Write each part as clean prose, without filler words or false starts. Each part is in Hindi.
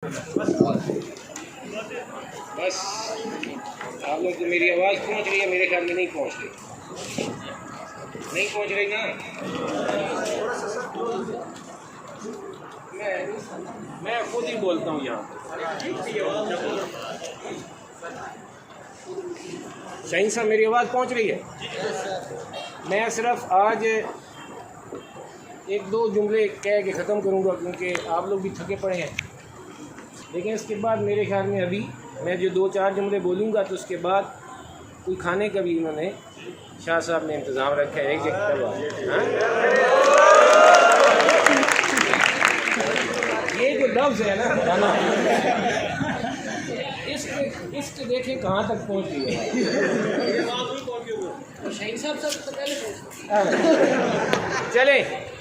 बस आप लोग को मेरी आवाज़ पहुंच रही है, मेरे ख्याल में नहीं पहुंच रही, नहीं पहुंच रही ना। मैं खुद ही बोलता हूँ यहाँ। शाहीन साहब मेरी आवाज़ पहुंच रही है? मैं सिर्फ आज एक दो जुमले कह के ख़त्म करूँगा क्योंकि आप लोग भी थके पड़े हैं। लेकिन इसके बाद मेरे ख्याल में अभी मैं जो दो चार जुमले बोलूँगा तो उसके बाद कोई खाने का भी उन्होंने शाह साहब ने इंतज़ाम रखा है। एक जगह ये जो लफ्ज़ है ना खाना, इसके देखें कहाँ तक पहुँच गई है। शाहीन साहब सबसे पहले चले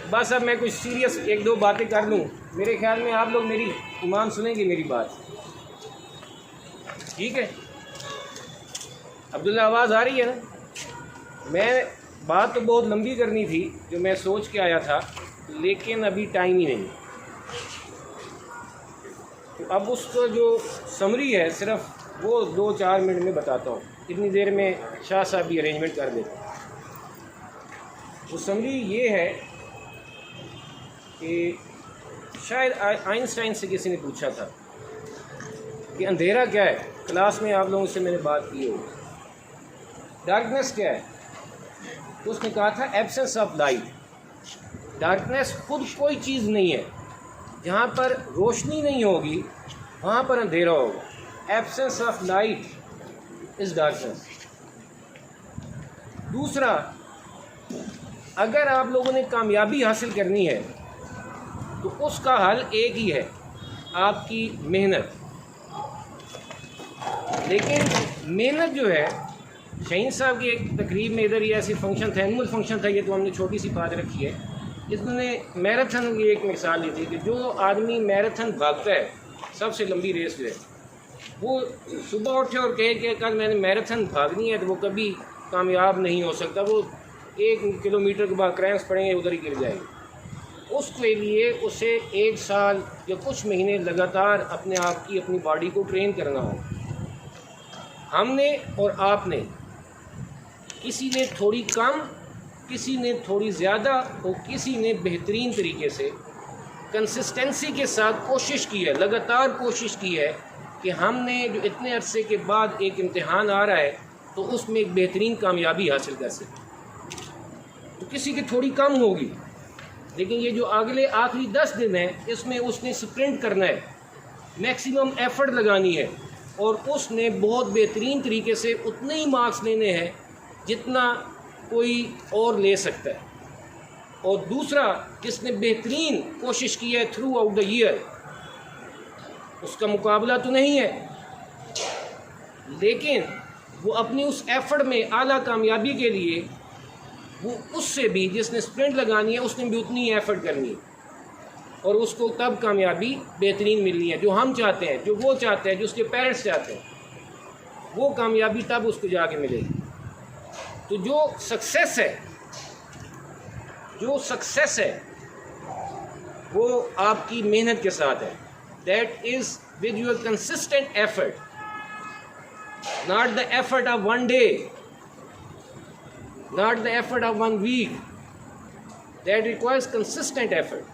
बस अब मैं कुछ सीरियस एक दो बातें कर लूँ। मेरे ख्याल में आप लोग मेरी ईमान सुनेंगे मेरी बात, ठीक है? अब्दुल्ला आवाज़ आ रही है ना? मैं बात तो बहुत लंबी करनी थी जो मैं सोच के आया था, लेकिन अभी टाइम ही नहीं। तो अब उसका जो समरी है सिर्फ वो 2-4 मिनट में बताता हूँ। इतनी देर में शाह साहब भी अरेंजमेंट कर देते। वो समरी ये है कि शायद आइंस्टाइन से किसी ने पूछा था कि अंधेरा क्या है। क्लास में आप लोगों से मैंने बात की हो। डार्कनेस क्या है? तो उसने कहा था एब्सेंस ऑफ लाइट। डार्कनेस खुद कोई चीज़ नहीं है, जहाँ पर रोशनी नहीं होगी वहाँ पर अंधेरा होगा। Absence of light is darkness. दूसरा, अगर आप लोगों ने कामयाबी हासिल करनी है तो उसका हल एक ही है, आपकी मेहनत। लेकिन मेहनत जो है, शाहीन साहब की एक तकरीब में इधर ही ऐसी फंक्शन था, एनुअल फंक्शन था, ये तो हमने छोटी सी बात रखी है। इसने मैराथन की एक मिसाल ली थी कि जो आदमी मैराथन भागता है, सबसे लंबी रेस जो है, वो सुबह उठे और कहे कि कल मैंने मैराथन भागनी है, तो वो कभी कामयाब नहीं हो सकता। वो 1 किलोमीटर के बाद क्रैम्स पड़ेंगे, उधर ही गिर जाएगा। उसके लिए उसे 1 साल या कुछ महीने लगातार अपने आप की अपनी बॉडी को ट्रेन करना हो। हमने और आपने, किसी ने थोड़ी कम, किसी ने थोड़ी ज़्यादा और किसी ने बेहतरीन तरीके से कंसिस्टेंसी के साथ कोशिश की है, लगातार कोशिश की है कि हमने जो इतने अरसे के बाद एक इम्तिहान आ रहा है तो उसमें एक बेहतरीन कामयाबी हासिल कर सके। तो किसी की थोड़ी कम होगी, लेकिन ये जो अगले आखिरी 10 दिन है इसमें उसने स्प्रिंट करना है, मैक्सिमम एफ़र्ट लगानी है और उसने बहुत बेहतरीन तरीके से उतने ही मार्क्स लेने हैं जितना कोई और ले सकता है। और दूसरा, जिसने बेहतरीन कोशिश की है थ्रू आउट द ईयर, उसका मुकाबला तो नहीं है, लेकिन वो अपनी उस एफ़र्ट में आला कामयाबी के लिए वो उससे भी, जिसने स्प्रिंट लगानी है उसने भी उतनी एफ़र्ट करनी है और उसको तब कामयाबी बेहतरीन मिलनी है जो हम चाहते हैं, जो वो चाहते हैं, जो उसके पेरेंट्स चाहते हैं। वो कामयाबी तब उसको जाके मिलेगी। तो जो सक्सेस है वो आपकी मेहनत के साथ है। That is with your consistent effort, not the effort of 1 day, not the effort of 1 week, that requires consistent effort.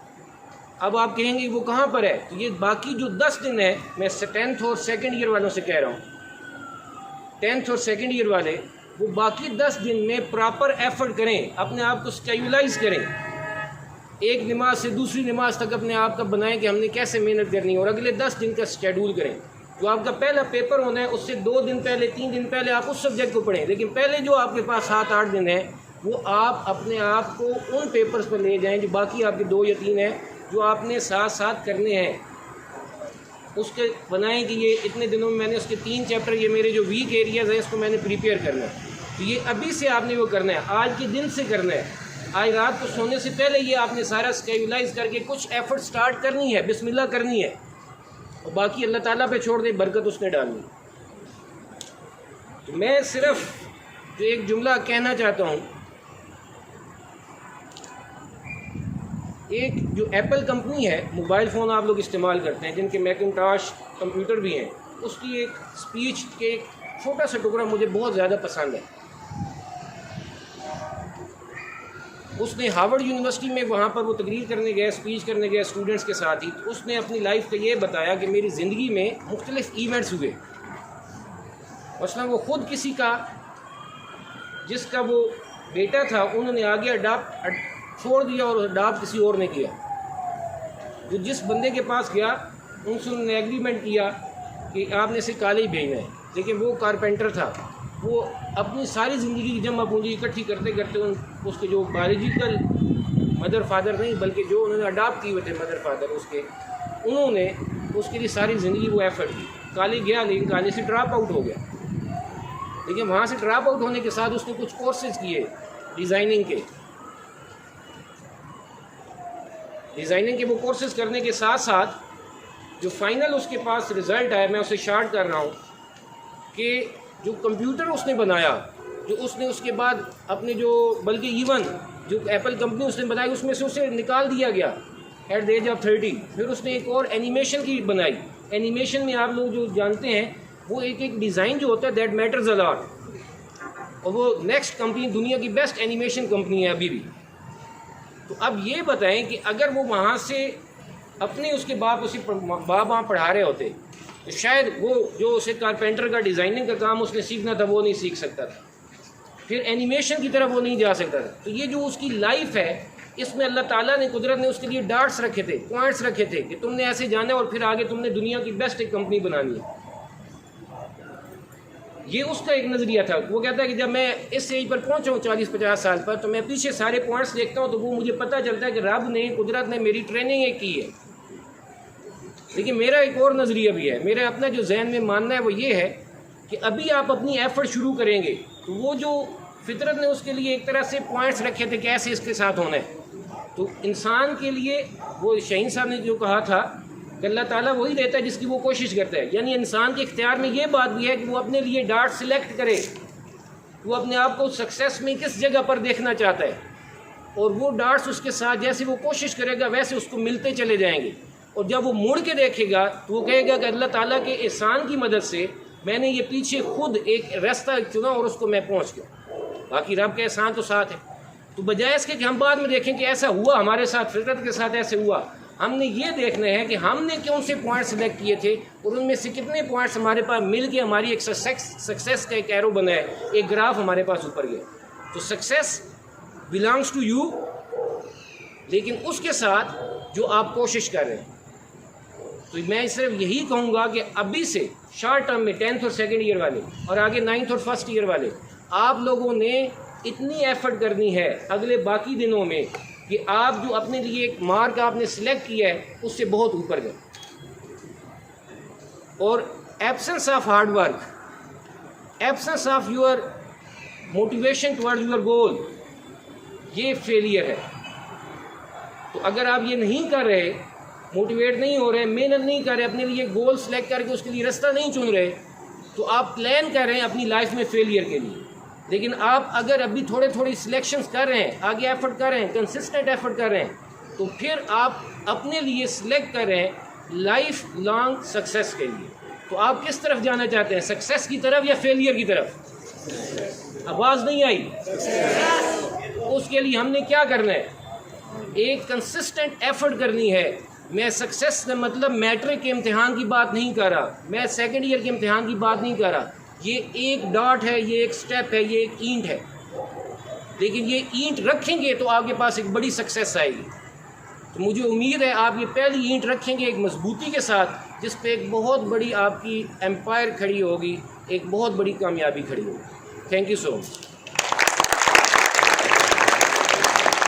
अब आप कहेंगे वो कहाँ पर है? तो ये बाकी जो 10 दिन है, मैं 10th और 2nd ईयर वालों से कह रहा हूँ, 10th और 2nd ईयर वाले वो बाकी 10 दिन में प्रॉपर एफर्ट करें, अपने आप को स्टेबलाइज करें, एक नमाज से दूसरी नमाज तक अपने आप का बनाएं कि हमने कैसे मेहनत करनी है और अगले 10 दिन का शेड्यूल करें। जो आपका पहला पेपर होना है उससे 2 दिन पहले, 3 दिन पहले आप उस सब्जेक्ट को पढ़ें, लेकिन पहले जो आपके पास 7-8 दिन है वो आप अपने आप को उन पेपर्स पर ले जाएं जो बाकी आपके 2 या 3 हैं, जो आपने साथ साथ करने हैं। उसके बनाएं कि ये इतने दिनों में मैंने उसके 3 चैप्टर, ये मेरे जो वीक एरियाज़ हैं इसको मैंने प्रिपेयर करना है। तो ये अभी से आपने वो करना है, आज के दिन से करना है। आज रात को सोने से पहले ये आपने सारा स्टेबलाइज करके कुछ एफर्ट स्टार्ट करनी है, बिस्मिल्लाह करनी है, और बाकी अल्लाह ताला पे छोड़ दे, बरकत उसने डालनी। तो मैं सिर्फ जो एक जुमला कहना चाहता हूँ, एक जो एप्पल कंपनी है, मोबाइल फ़ोन आप लोग इस्तेमाल करते हैं जिनके मैकिंटॉश कंप्यूटर भी हैं, उसकी एक स्पीच के एक छोटा सा टुकड़ा मुझे बहुत ज़्यादा पसंद है। उसने हार्वर्ड यूनिवर्सिटी में वहाँ पर वो तकरीर करने गया, स्पीच करने गया स्टूडेंट्स के साथ ही, तो उसने अपनी लाइफ का ये बताया कि मेरी ज़िंदगी में मुख्तलिफ इवेंट्स हुए। मसलन वो ख़ुद किसी का, जिसका वो बेटा था, उन्होंने आगे अडाप्ट छोड़ दिया और अडाप्ट किसी और ने किया। तो जिस बंदे के पास गया उनसे उन्होंने एग्रीमेंट किया कि आपने इसे कॉलेज भेजना है, लेकिन वो कारपेंटर था। वो अपनी सारी ज़िंदगी की जमा पूंजी इकट्ठी करते करते उसके जो बायोलॉजिकल मदर फादर नहीं बल्कि जो उन्होंने अडाप्ट किए हुए थे मदर फादर उसके, उन्होंने उसके लिए सारी ज़िंदगी वो एफर्ट की। कॉलेज गया लेकिन कॉलेज से ड्रॉप आउट हो गया। लेकिन वहाँ से ड्रॉप आउट होने के साथ उसने कुछ कोर्सेज किए डिज़ाइनिंग के। वो कोर्सेज करने के साथ साथ जो फाइनल उसके पास रिज़ल्ट आया, मैं उसे शार्ट कर रहा हूँ कि जो कंप्यूटर उसने बनाया, जो उसने उसके बाद अपने जो, बल्कि इवन जो एप्पल कंपनी उसने बनाई उसमें से उसे निकाल दिया गया एट द एज ऑफ 30। फिर उसने एक और एनिमेशन की बनाई। एनिमेशन में आप लोग जो जानते हैं वो एक डिज़ाइन जो होता है दैट मैटर्स अ लॉट, और वो नेक्स्ट कंपनी दुनिया की बेस्ट एनिमेशन कंपनी है अभी भी। तो अब ये बताएं कि अगर वो वहाँ से अपने उसके बाप वहाँ पढ़ा रहे होते तो शायद वो जो उसे कारपेंटर का डिज़ाइनिंग का काम उसने सीखना था वो नहीं सीख सकता था, फिर एनिमेशन की तरफ वो नहीं जा सकता था। तो ये जो उसकी लाइफ है, इसमें अल्लाह ताला ने, कुदरत ने उसके लिए डार्ट्स रखे थे, पॉइंट्स रखे थे कि तुमने ऐसे जाना है और फिर आगे तुमने दुनिया की बेस्ट एक कंपनी बनानी है। ये उसका एक नज़रिया था। वो कहता है कि जब मैं इस एज पर पहुँचा हूँ 40-50 साल पर, तो मैं पीछे सारे पॉइंट्स देखता हूँ तो वो मुझे पता चलता है कि रब ने, कुदरत ने मेरी ट्रेनिंग एक की है। लेकिन मेरा एक और नज़रिया भी है, मेरा अपना जो जहन में मानना है वो ये है कि अभी आप अपनी एफ़र्ट शुरू करेंगे तो वो जो फितरत ने उसके लिए एक तरह से पॉइंट्स रखे थे कि ऐसे इसके साथ होना है। तो इंसान के लिए वो शहीन साहब ने जो कहा था कि अल्लाह ताला वही देता है जिसकी वो कोशिश करता है। यानी इंसान के इख्तियार में ये बात भी है कि वो अपने लिए डार्ट सिलेक्ट करे, वो अपने आप को सक्सेस में किस जगह पर देखना चाहता है, और वो डार्ट्स उसके साथ जैसे वो कोशिश करेगा वैसे उसको मिलते चले जाएंगे। और जब वो मुड़ के देखेगा तो वो कहेगा कि अल्लाह ताला के एहसान की मदद से मैंने ये पीछे खुद एक रास्ता चुना और उसको मैं पहुंच गया। बाकी रब का एहसान तो साथ है। तो बजाय इसके कि हम बाद में देखें कि ऐसा हुआ हमारे साथ, फितरत के साथ ऐसे हुआ, हमने ये देखना है कि हमने कौन से पॉइंट सेलेक्ट किए थे और उनमें से कितने पॉइंट्स हमारे पास मिल के हमारी एक सक्सेस का एक एरो बना है, एक ग्राफ हमारे पास ऊपर गया। तो सक्सेस बिलोंग्स टू यू, लेकिन उसके साथ जो आप कोशिश कर रहे हैं। तो मैं सिर्फ यही कहूँगा कि अभी से शॉर्ट टर्म में 10th और 2nd ईयर वाले और आगे 9th और 1st ईयर वाले, आप लोगों ने इतनी एफर्ट करनी है अगले बाकी दिनों में कि आप जो अपने लिए एक मार्क आपने सिलेक्ट किया है उससे बहुत ऊपर गए। और absence of hard work, absence of your motivation towards your goal, ये फेलियर है। तो अगर आप ये नहीं कर रहे, मोटिवेट नहीं हो रहे, मेहनत नहीं कर रहे, अपने लिए गोल सेलेक्ट करके उसके लिए रास्ता नहीं चुन रहे, तो आप प्लान कर रहे हैं अपनी लाइफ में फेलियर के लिए। लेकिन आप अगर अभी थोड़े थोड़ी सिलेक्शंस कर रहे हैं, आगे एफर्ट कर रहे हैं, कंसिस्टेंट एफर्ट कर रहे हैं, तो फिर आप अपने लिए सिलेक्ट कर रहे हैं लाइफ लॉन्ग सक्सेस के लिए। तो आप किस तरफ जाना चाहते हैं, सक्सेस की तरफ या फेलियर की तरफ? आवाज़ नहीं आई। उसके लिए हमने क्या करना है, एक कंसिस्टेंट एफर्ट करनी है। मैं सक्सेस का मतलब मैट्रिक के इम्तिहान की बात नहीं कर रहा, मैं 2nd ईयर के इम्तिहान की बात नहीं कर रहा। ये एक डॉट है, ये एक स्टेप है, ये एक ईंट है। लेकिन ये ईंट रखेंगे तो आपके पास एक बड़ी सक्सेस आएगी। तो मुझे उम्मीद है आप ये पहली ईंट रखेंगे एक मजबूती के साथ, जिस पे एक बहुत बड़ी आपकी एम्पायर खड़ी होगी, एक बहुत बड़ी कामयाबी खड़ी होगी। Thank you so much.